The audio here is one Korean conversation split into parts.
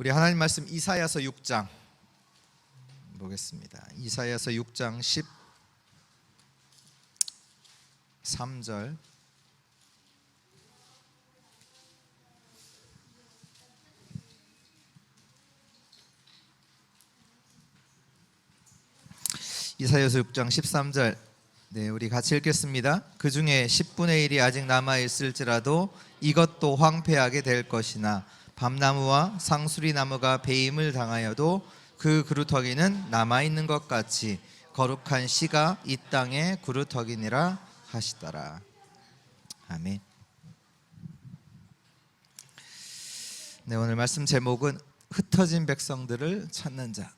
우리 하나님 말씀 이사야서 6장 보겠습니다. 이사야서 6장 13절 이사야서 6장 13절 우리 같이 읽겠습니다. 그 중에 10분의 1이 아직 남아있을지라도 이것도 황폐하게 될 것이나 밤나무와 상수리나무가 배임을 당하여도 그 그루터기는 남아있는 것 같이 거룩한 씨가 이 땅의 그루터기니라 하시더라. 아멘. 오늘 말씀 제목은 흩어진 백성들을 찾는 자.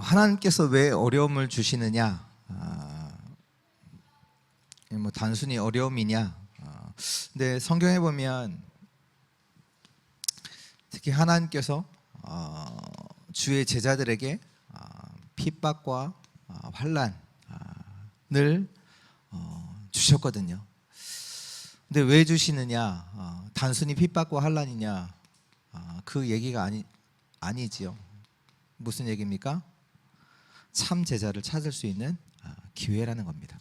하나님께서 왜 어려움을 주시느냐? 뭐 단순히 어려움이냐? 근데 성경에 보면 특히 하나님께서 주의 제자들에게 핍박과 환난을 주셨거든요. 근데 왜 주시느냐? 단순히 핍박과 환난이냐? 그 얘기가 아니지요. 무슨 얘기입니까? 참 제자를 찾을 수 있는 기회라는 겁니다.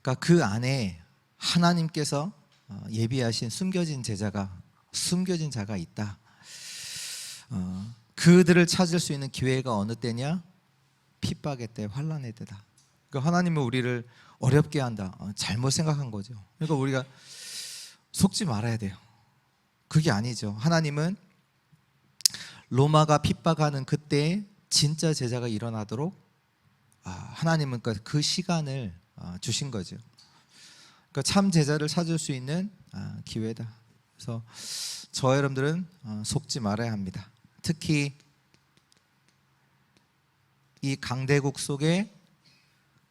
그러니까 그 안에 하나님께서 예비하신 숨겨진 자가 있다. 그들을 찾을 수 있는 기회가 어느 때냐? 핍박의 때, 환난의 때다. 그러니까 하나님은 우리를 어렵게 한다. 잘못 생각한 거죠. 그러니까 우리가 속지 말아야 돼요. 그게 아니죠. 하나님은 로마가 핍박하는 그때 진짜 제자가 일어나도록 하나님은 그 시간을 주신 거죠. 그러니까 참 제자를 찾을 수 있는 기회다. 그래서 저와 여러분들은 속지 말아야 합니다. 특히 이 강대국 속에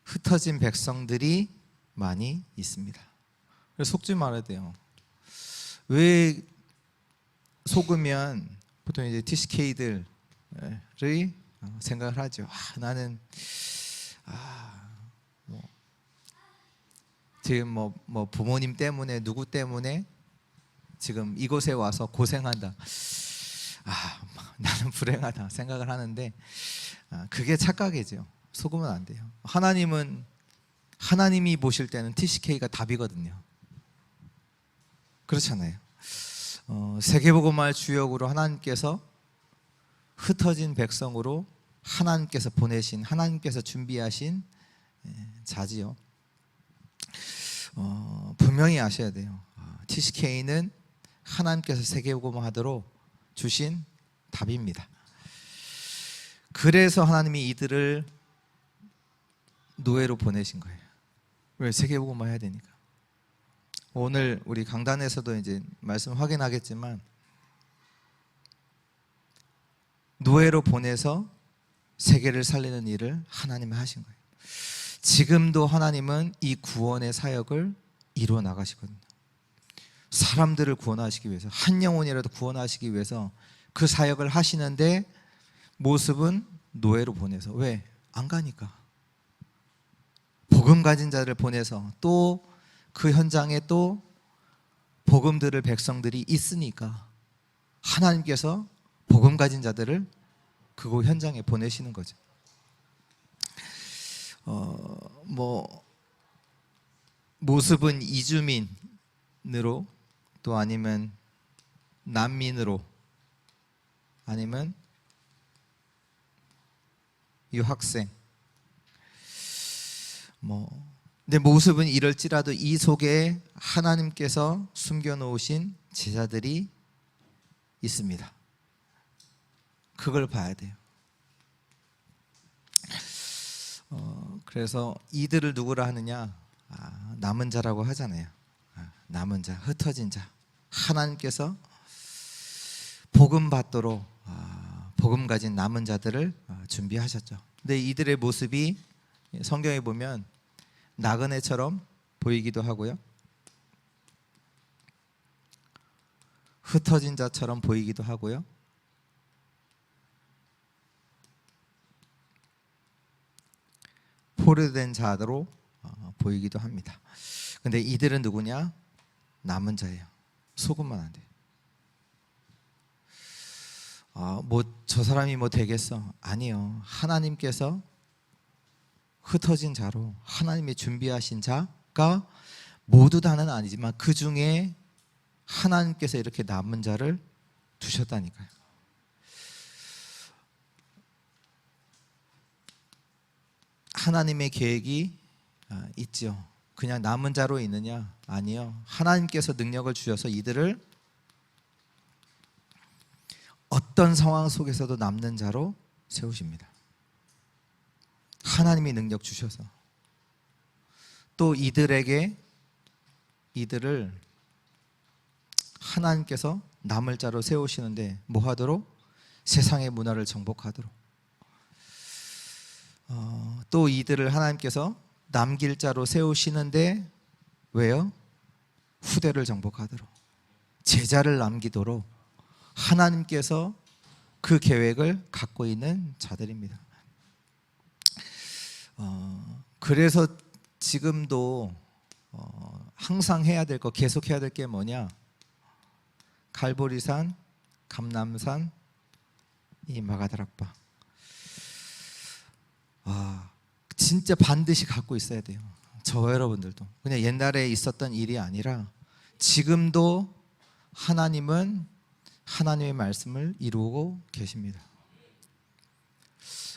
흩어진 백성들이 많이 있습니다. 그래서 속지 말아야 돼요. 왜 속으면 보통 이제 TCK들이 생각을 하죠. 나는 지금 뭐 부모님 때문에 누구 때문에 지금 이곳에 와서 고생한다. 나는 불행하다 생각을 하는데 그게 착각이죠. 속으면 안 돼요. 하나님이 보실 때는 TCK가 답이거든요. 그렇잖아요. 세계복음화의 주역으로 하나님께서 흩어진 백성으로 하나님께서 준비하신 자지요. 분명히 아셔야 돼요. TCK는 하나님께서 세계복음화하도록 주신 답입니다. 그래서 하나님이 이들을 노예로 보내신 거예요. 왜? 세계복음화 해야 되니까. 오늘 우리 강단에서도 이제 말씀 확인하겠지만 노예로 보내서 세계를 살리는 일을 하나님이 하신 거예요. 지금도 하나님은 이 구원의 사역을 이루어 나가시거든요. 사람들을 구원하시기 위해서, 한 영혼이라도 구원하시기 위해서 그 사역을 하시는데 모습은 노예로 보내서. 왜? 안 가니까. 복음 가진 자를 보내서 또 그 현장에 또 복음 들을 백성들이 있으니까 하나님께서 복음 가진 자들을 그곳 현장에 보내시는 거죠. 모습은 이주민으로, 또 아니면 난민으로, 아니면 유학생, 근데 모습은 이럴지라도 이 속에 하나님께서 숨겨놓으신 제자들이 있습니다. 그걸 봐야 돼요. 그래서 이들을 누구라 하느냐? 남은 자라고 하잖아요. 남은 자, 흩어진 자. 하나님께서 복음 받도록 복음 가진 남은 자들을 준비하셨죠. 근데 이들의 모습이 성경에 보면 나그네처럼 보이기도 하고요. 흩어진 자처럼 보이기도 하고요. 포로된 자로 보이기도 합니다. 근데 이들은 누구냐? 남은 자예요. 속으면 안 돼요. 뭐 저 사람이 뭐 되겠어? 아니요. 하나님께서 흩어진 자로 하나님이 준비하신 자가 모두 다는 아니지만 그 중에 하나님께서 이렇게 남은 자를 두셨다니까요. 하나님의 계획이 있죠. 그냥 남은 자로 있느냐? 아니요. 하나님께서 능력을 주셔서 이들을 어떤 상황 속에서도 남는 자로 세우십니다. 하나님이 능력 주셔서 또 이들을 하나님께서 남을 자로 세우시는데 뭐 하도록? 세상의 문화를 정복하도록. 또 이들을 하나님께서 남길 자로 세우시는데 왜요? 후대를 정복하도록, 제자를 남기도록 하나님께서 그 계획을 갖고 있는 자들입니다. 그래서 지금도 항상 해야 될 거, 계속 해야 될 게 뭐냐? 갈보리산, 감람산, 이 마가다락방. 진짜 반드시 갖고 있어야 돼요. 저와 여러분들도. 그냥 옛날에 있었던 일이 아니라 지금도 하나님은 하나님의 말씀을 이루고 계십니다.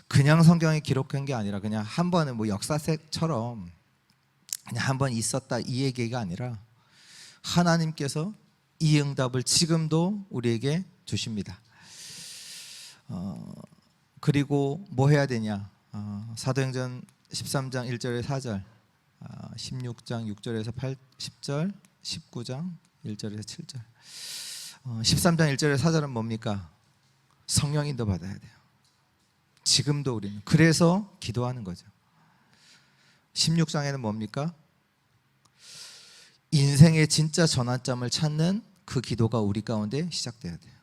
그냥 성경에 기록한 게 아니라 그냥 한 번은 뭐 역사책처럼 그냥 한 번 있었다 이 얘기가 아니라 하나님께서 이 응답을 지금도 우리에게 주십니다. 그리고 뭐 해야 되냐? 사도행전 13장 1절에서 4절, 16장 6절에서 10절, 19장 1절에서 7절. 13장 1절에서 4절은 뭡니까? 성령 인도 받아야 돼요. 지금도 우리는. 그래서 기도하는 거죠. 16장에는 뭡니까? 인생의 진짜 전환점을 찾는 그 기도가 우리 가운데 시작돼야 돼요.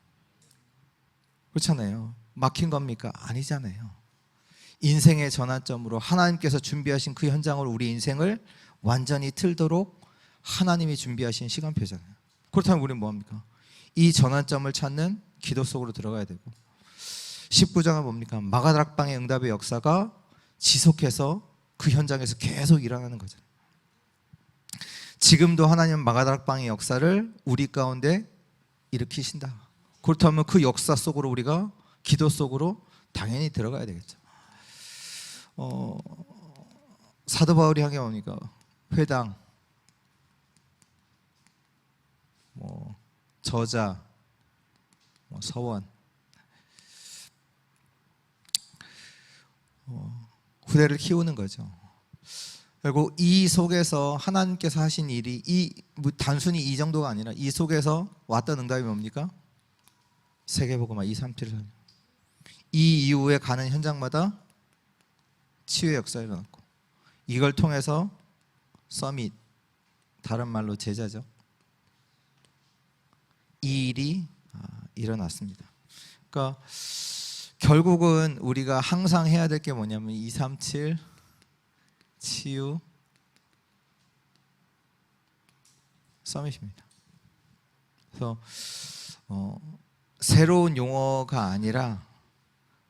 그렇잖아요. 막힌 겁니까? 아니잖아요. 인생의 전환점으로 하나님께서 준비하신 그 현장으로 우리 인생을 완전히 틀도록 하나님이 준비하신 시간표잖아요. 그렇다면 우리는 뭐합니까? 이 전환점을 찾는 기도 속으로 들어가야 되고, 19장은 뭡니까? 마가다락방의 응답의 역사가 지속해서 그 현장에서 계속 일어나는 거잖아요. 지금도 하나님은 마가다락방의 역사를 우리 가운데 일으키신다. 그렇다면 그 역사 속으로 우리가 기도 속으로 당연히 들어가야 되겠죠. 사도 바울이 한 게 뭡니까? 회당, 뭐 저자, 뭐 서원, 후대를 키우는 거죠. 그리고 이 속에서 하나님께서 하신 일이 단순히 이 정도가 아니라 이 속에서 왔던 응답이 뭡니까? 세계복음화 237. 이 이후에 가는 현장마다 치유의 역사가 일어났고, 이걸 통해서 서밋, 다른 말로 제자죠. 이 일이 일어났습니다. 그러니까 결국은 우리가 항상 해야 될 게 뭐냐면 237 치유 서밋입니다. 그래서 새로운 용어가 아니라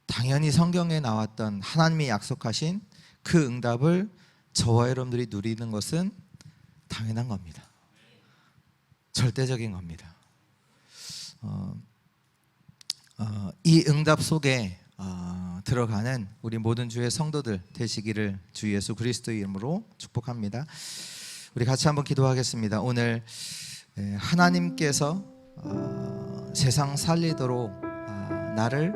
당연히 성경에 나왔던 하나님이 약속하신 그 응답을 저와 여러분들이 누리는 것은 당연한 겁니다. 절대적인 겁니다. 이 응답 속에 들어가는 우리 모든 주의 성도들 되시기를 주 예수 그리스도의 이름으로 축복합니다. 우리 같이 한번 기도하겠습니다. 오늘 하나님께서 세상 살리도록 나를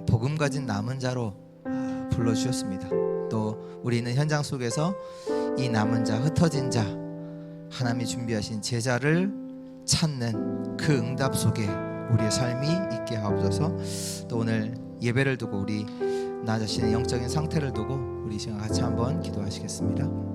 복음 가진 남은 자로 불러주셨습니다. 또 우리는 현장 속에서 이 남은 자, 흩어진 자, 하나님이 준비하신 제자를 찾는 그 응답 속에 우리의 삶이 있게 하옵소서. 또 오늘 예배를 두고 우리 나 자신의 영적인 상태를 두고 우리 시간 같이 한번 기도하시겠습니다.